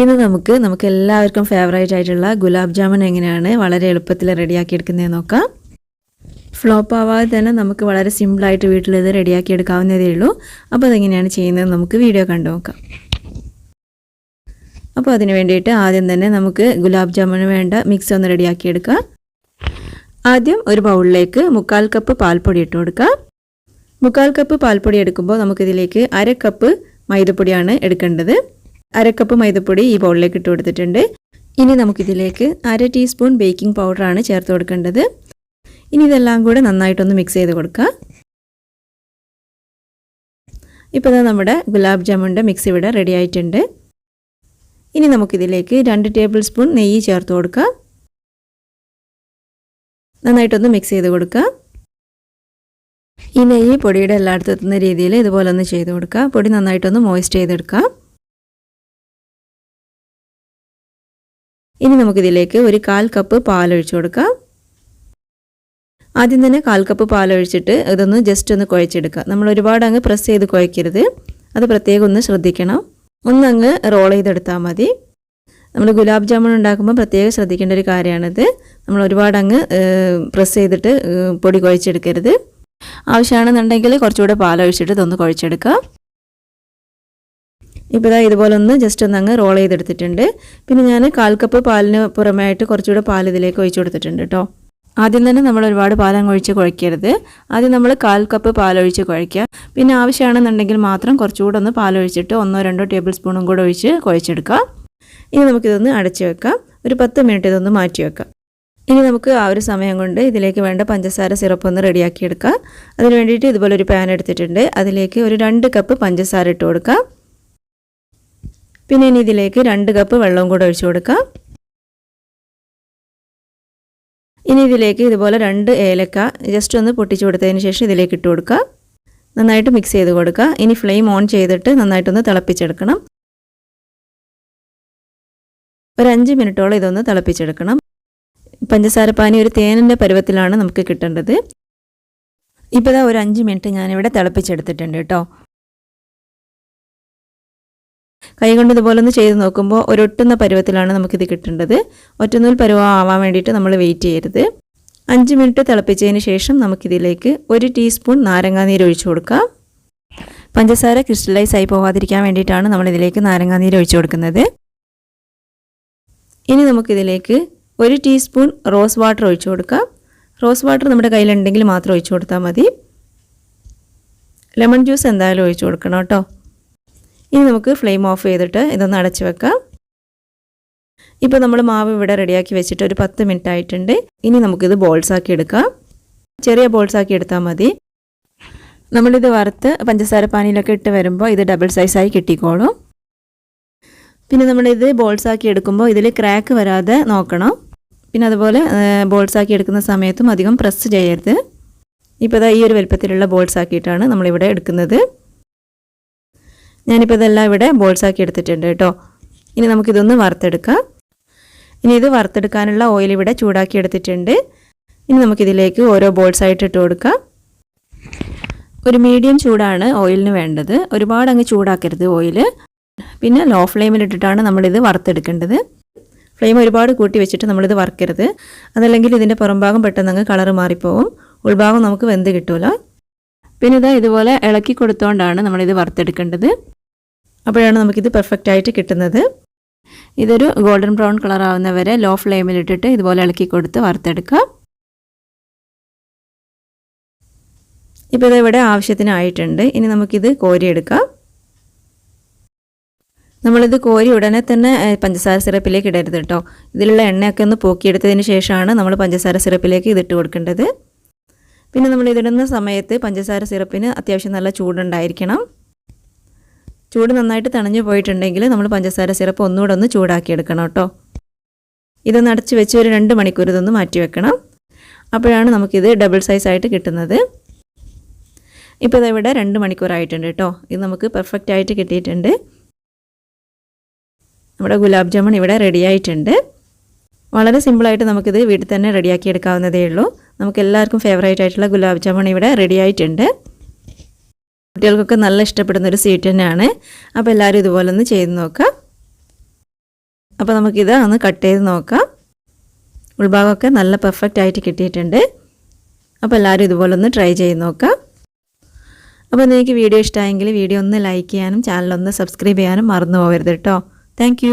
ഇന്ന് നമുക്ക് എല്ലാവർക്കും ഫേവറേറ്റ് ആയിട്ടുള്ള ഗുലാബ് ജാമുൻ എങ്ങനെയാണ് വളരെ എളുപ്പത്തിൽ റെഡിയാക്കി എടുക്കുന്നതെന്ന് നോക്കാം. ഫ്ലോപ്പ് ആവാതെ തന്നെ നമുക്ക് വളരെ സിമ്പിളായിട്ട് വീട്ടിലിത് റെഡിയാക്കി എടുക്കാവുന്നതേ ഉള്ളൂ. അപ്പോൾ അതെങ്ങനെയാണ് ചെയ്യുന്നത് നമുക്ക് വീഡിയോ കണ്ടു നോക്കാം. അപ്പോൾ അതിന് വേണ്ടിയിട്ട് ആദ്യം തന്നെ നമുക്ക് ഗുലാബ് ജാമുന് വേണ്ട മിക്സ് ഒന്ന് റെഡിയാക്കി എടുക്കാം. ആദ്യം ഒരു ബൗളിലേക്ക് 1/4 കപ്പ് പാൽപ്പൊടി ഇട്ട് കൊടുക്കാം. 1/4 കപ്പ് പാൽപ്പൊടി എടുക്കുമ്പോൾ നമുക്കിതിലേക്ക് 1/2 കപ്പ് മൈദപ്പൊടിയാണ് എടുക്കേണ്ടത്. 1/2 കപ്പ് മൈദപ്പൊടി ഈ ബൗളിലേക്ക് ഇട്ട് കൊടുത്തിട്ടുണ്ട്. ഇനി നമുക്കിതിലേക്ക് 1/2 ടീസ്പൂൺ ബേക്കിംഗ് പൗഡറാണ് ചേർത്ത് കൊടുക്കേണ്ടത്. ഇനി ഇതെല്ലാം കൂടെ നന്നായിട്ടൊന്ന് മിക്സ് ചെയ്ത് കൊടുക്കുക. ഇപ്പോൾ നമ്മുടെ ഗുലാബ് ജാമുൻ്റെ മിക്സ് ഇവിടെ റെഡി ആയിട്ടുണ്ട്. ഇനി നമുക്കിതിലേക്ക് 2 ടേബിൾ സ്പൂൺ നെയ്യ് ചേർത്ത് കൊടുക്കുക. നന്നായിട്ടൊന്ന് മിക്സ് ചെയ്ത് കൊടുക്കുക. ഈ നെയ്യ് പൊടിയുടെ എല്ലായിടത്തും എത്തുന്ന രീതിയിൽ ഇതുപോലെ ഒന്ന് ചെയ്ത് കൊടുക്കുക. പൊടി നന്നായിട്ടൊന്ന് മോയിസ്റ്റ് ചെയ്തെടുക്കുക. ഇനി നമുക്കിതിലേക്ക് ഒരു 1/4 കപ്പ് പാലൊഴിച്ച് കൊടുക്കാം. ആദ്യം തന്നെ 1/4 കപ്പ് പാലൊഴിച്ചിട്ട് ഇതൊന്ന് ജസ്റ്റ് ഒന്ന് കുഴച്ചെടുക്കുക. നമ്മൾ ഒരുപാട് അങ്ങ് പ്രസ് ചെയ്ത് കുഴക്കരുത്, അത് പ്രത്യേകം ഒന്ന് ശ്രദ്ധിക്കണം. ഒന്നങ്ങ് റോൾ ചെയ്തെടുത്താൽ മതി. നമ്മൾ ഗുലാബ് ജാമുൻ ഉണ്ടാക്കുമ്പോൾ പ്രത്യേകം ശ്രദ്ധിക്കേണ്ട ഒരു കാര്യമാണിത്. നമ്മൾ ഒരുപാട് അങ്ങ് പ്രസ് ചെയ്തിട്ട് പൊടി കുഴച്ചെടുക്കരുത്. ആവശ്യമാണെന്നുണ്ടെങ്കിൽ കുറച്ചുകൂടെ പാലൊഴിച്ചിട്ട് ഇതൊന്ന് കുഴച്ചെടുക്കുക. ഇപ്പോൾ ഇതുപോലെ ഒന്ന് ജസ്റ്റ് ഒന്ന് അങ്ങ് റോൾ ചെയ്തെടുത്തിട്ടുണ്ട്. പിന്നെ ഞാൻ 1/4 കപ്പ് പാലിന് പുറമേയായിട്ട് കുറച്ചുകൂടെ പാൽ ഇതിലേക്ക് ഒഴിച്ചു കൊടുത്തിട്ടുണ്ട് കേട്ടോ. ആദ്യം തന്നെ നമ്മൾ ഒരുപാട് പാലങ്ങ് ഒഴിച്ച് കുഴക്കരുത്. ആദ്യം നമ്മൾ 1/4 കപ്പ് പാലൊഴിച്ച് കുഴയ്ക്കുക. പിന്നെ ആവശ്യമാണെന്നുണ്ടെങ്കിൽ മാത്രം കുറച്ചുകൂടെ ഒന്ന് പാലൊഴിച്ചിട്ട് 1-2 ടേബിൾ സ്പൂണും കൂടെ ഒഴിച്ച് കുഴച്ചെടുക്കുക. ഇനി നമുക്കിതൊന്ന് അടച്ചു വെക്കാം. ഒരു 10 മിനിറ്റ് ഇതൊന്ന് മാറ്റി വെക്കാം. ഇനി നമുക്ക് ആ ഒരു സമയം കൊണ്ട് ഇതിലേക്ക് വേണ്ട പഞ്ചസാര സിറപ്പ് ഒന്ന് റെഡിയാക്കി എടുക്കാം. അതിന് വേണ്ടിയിട്ട് ഇതുപോലെ ഒരു പാൻ എടുത്തിട്ടുണ്ട്. അതിലേക്ക് ഒരു 2 കപ്പ് പഞ്ചസാര ഇട്ട് കൊടുക്കാം. പിന്നെ ഇനി ഇതിലേക്ക് 2 കപ്പ് വെള്ളവും കൂടെ ഒഴിച്ചു കൊടുക്കാം. ഇനി ഇതിലേക്ക് ഇതുപോലെ 2 ഏലക്ക ജസ്റ്റ് ഒന്ന് പൊട്ടിച്ചു കൊടുത്തതിന് ശേഷം ഇതിലേക്ക് ഇട്ട് കൊടുക്കുക. നന്നായിട്ട് മിക്സ് ചെയ്ത് കൊടുക്കുക. ഇനി ഫ്ലെയിം ഓൺ ചെയ്തിട്ട് നന്നായിട്ടൊന്ന് തിളപ്പിച്ചെടുക്കണം. ഒരു 5 മിനിറ്റോളം ഇതൊന്ന് തിളപ്പിച്ചെടുക്കണം. പഞ്ചസാര പാനി ഒരു തേനിൻ്റെ പരുവത്തിലാണ് നമുക്ക് കിട്ടേണ്ടത്. ഇപ്പോൾ ഒരു 5 മിനിറ്റ് ഞാനിവിടെ തിളപ്പിച്ചെടുത്തിട്ടുണ്ട് കേട്ടോ. കൈകൊണ്ട് ഇതുപോലെ ഒന്ന് ചെയ്ത് നോക്കുമ്പോൾ ഒരൊട്ടുന്ന പരുവത്തിലാണ് നമുക്കിത് കിട്ടേണ്ടത്. ഒറ്റനൂൽ പരുവം ആവാൻ വേണ്ടിയിട്ട് നമ്മൾ വെയിറ്റ് ചെയ്യരുത്. 5 മിനിറ്റ് തിളപ്പിച്ചതിന് ശേഷം നമുക്കിതിലേക്ക് 1 ടീസ്പൂൺ നാരങ്ങാനീര് ഒഴിച്ചു കൊടുക്കാം. പഞ്ചസാര ക്രിസ്റ്റലൈസ് ആയി പോകാതിരിക്കാൻ വേണ്ടിയിട്ടാണ് നമ്മളിതിലേക്ക് നാരങ്ങാനീര് ഒഴിച്ചു കൊടുക്കുന്നത്. ഇനി നമുക്കിതിലേക്ക് 1 ടീസ്പൂൺ റോസ് വാട്ടർ ഒഴിച്ചു കൊടുക്കാം. റോസ് വാട്ടർ നമ്മുടെ കയ്യിലുണ്ടെങ്കിൽ മാത്രം ഒഴിച്ചു കൊടുത്താൽ മതി. ലെമൺ ജ്യൂസ് എന്തായാലും ഒഴിച്ചു കൊടുക്കണം കേട്ടോ. ഇനി നമുക്ക് ഫ്ലെയിം ഓഫ് ചെയ്തിട്ട് ഇതൊന്ന് അടച്ചു വെക്കാം. ഇപ്പോൾ നമ്മൾ മാവ് ഇവിടെ റെഡിയാക്കി വെച്ചിട്ട് ഒരു 10 മിനിറ്റ് ആയിട്ടുണ്ട്. ഇനി നമുക്കിത് ബോൾസാക്കി എടുക്കാം. ചെറിയ ബോൾസാക്കി എടുത്താൽ മതി. നമ്മളിത് വറുത്ത് പഞ്ചസാര പാനിയിലൊക്കെ ഇട്ട് വരുമ്പോൾ ഇത് ഡബിൾ സൈസായി കിട്ടിക്കോളും. പിന്നെ നമ്മളിത് ബോൾസാക്കി എടുക്കുമ്പോൾ ഇതിൽ ക്രാക്ക് വരാതെ നോക്കണം. പിന്നെ അതുപോലെ ബോൾസാക്കി എടുക്കുന്ന സമയത്തും അധികം പ്രസ് ചെയ്യരുത്. ഇപ്പോൾ ഈ ഒരു വലുപ്പത്തിലുള്ള ബോൾസാക്കിയിട്ടാണ് നമ്മളിവിടെ എടുക്കുന്നത്. ഞാനിപ്പോൾ ഇതെല്ലാം ഇവിടെ ബോൾസാക്കി എടുത്തിട്ടുണ്ട് കേട്ടോ. ഇനി നമുക്കിതൊന്ന് വറുത്തെടുക്കാം. ഇനി ഇത് വറുത്തെടുക്കാനുള്ള ഓയിൽ ഇവിടെ ചൂടാക്കി എടുത്തിട്ടുണ്ട്. ഇനി നമുക്കിതിലേക്ക് ഓരോ ബോൾസായിട്ട് ഇട്ട് കൊടുക്കാം. ഒരു മീഡിയം ചൂടാണ് ഓയിലിന് വേണ്ടത്. ഒരുപാട് അങ്ങ് ചൂടാക്കരുത് ഓയിൽ. പിന്നെ ലോ ഫ്ലെയിമിലിട്ടിട്ടാണ് നമ്മളിത് വറുത്തെടുക്കേണ്ടത്. ഫ്ലെയിം ഒരുപാട് കൂട്ടി വെച്ചിട്ട് നമ്മളിത് വറുക്കരുത്. അതല്ലെങ്കിൽ ഇതിൻ്റെ പുറംഭാഗം പെട്ടെന്ന് അങ്ങ് കളറ് മാറിപ്പോവും. ഉൾഭാഗം നമുക്ക് വെന്ത് കിട്ടൂല. പിന്നെ ഇതുപോലെ ഇളക്കി കൊടുത്തുകൊണ്ടാണ് നമ്മളിത് വറുത്തെടുക്കേണ്ടത്. അപ്പോഴാണ് നമുക്കിത് പെർഫെക്റ്റ് ആയിട്ട് കിട്ടുന്നത്. ഇതൊരു ഗോൾഡൻ ബ്രൗൺ കളർ ആവുന്നവരെ ലോ ഫ്ലെയിമിലിട്ടിട്ട് ഇതുപോലെ ഇളക്കി കൊടുത്ത് വറുത്തെടുക്കുക. ഇപ്പോൾ ഇവിടെ ആവശ്യത്തിനായിട്ടുണ്ട്. ഇനി നമുക്കിത് കോരിയെടുക്കാം. നമ്മളിത് കോരി ഉടനെ തന്നെ പഞ്ചസാര സിറപ്പിലേക്ക് ഇടരുത് കേട്ടോ. ഇതിലുള്ള എണ്ണയൊക്കെ ഒന്ന് പോക്കിയെടുത്തതിന് ശേഷമാണ് നമ്മൾ പഞ്ചസാര സിറപ്പിലേക്ക് ഇതിട്ട് കൊടുക്കേണ്ടത്. പിന്നെ നമ്മൾ ഇതിടുന്ന സമയത്ത് പഞ്ചസാര സിറപ്പിന് അത്യാവശ്യം നല്ല ചൂടുണ്ടായിരിക്കണം. ചൂട് നന്നായിട്ട് തണിഞ്ഞു പോയിട്ടുണ്ടെങ്കിൽ നമ്മൾ പഞ്ചസാര സിറപ്പ് ഒന്നുകൂടെ ഒന്ന് ചൂടാക്കി എടുക്കണം കേട്ടോ. ഇതൊന്ന് അടച്ച് വെച്ച് ഒരു 2 മണിക്കൂർ ഇതൊന്ന് മാറ്റി വെക്കണം. അപ്പോഴാണ് നമുക്കിത് ഡബിൾ സൈസായിട്ട് കിട്ടുന്നത്. ഇപ്പോൾ ഇവിടെ 2 മണിക്കൂറായിട്ടുണ്ട് കേട്ടോ. ഇത് നമുക്ക് പെർഫെക്റ്റ് ആയിട്ട് കിട്ടിയിട്ടുണ്ട്. നമ്മുടെ ഗുലാബ് ജാമുൻ ഇവിടെ റെഡി ആയിട്ടുണ്ട്. വളരെ സിമ്പിളായിട്ട് നമുക്കിത് വീട്ടിൽ തന്നെ റെഡിയാക്കി എടുക്കാവുന്നതേ ഉള്ളൂ. നമുക്ക് എല്ലാവർക്കും ഫേവറേറ്റ് ആയിട്ടുള്ള ഗുലാബ് ജാമുൻ ഇവിടെ റെഡി ആയിട്ടുണ്ട്. കുട്ടികൾക്കൊക്കെ നല്ല ഇഷ്ടപ്പെടുന്ന ഒരു സ്വീറ്റ് തന്നെയാണ്. അപ്പോൾ എല്ലാവരും ഇതുപോലെ ഒന്ന് ചെയ്ത് നോക്കുക. അപ്പോൾ നമുക്കിത് ഒന്ന് കട്ട് ചെയ്ത് നോക്കാം. ഉൾഭാഗമൊക്കെ നല്ല പെർഫെക്റ്റ് ആയിട്ട് കിട്ടിയിട്ടുണ്ട്. അപ്പോൾ എല്ലാവരും ഇതുപോലെ ഒന്ന് ട്രൈ ചെയ്ത് നോക്കാം. അപ്പോൾ നിങ്ങൾക്ക് വീഡിയോ ഇഷ്ടമായെങ്കിൽ വീഡിയോ ഒന്ന് ലൈക്ക് ചെയ്യാനും ചാനൽ ഒന്ന് സബ്സ്ക്രൈബ് ചെയ്യാനും മറന്നു പോകരുത് കേട്ടോ. താങ്ക്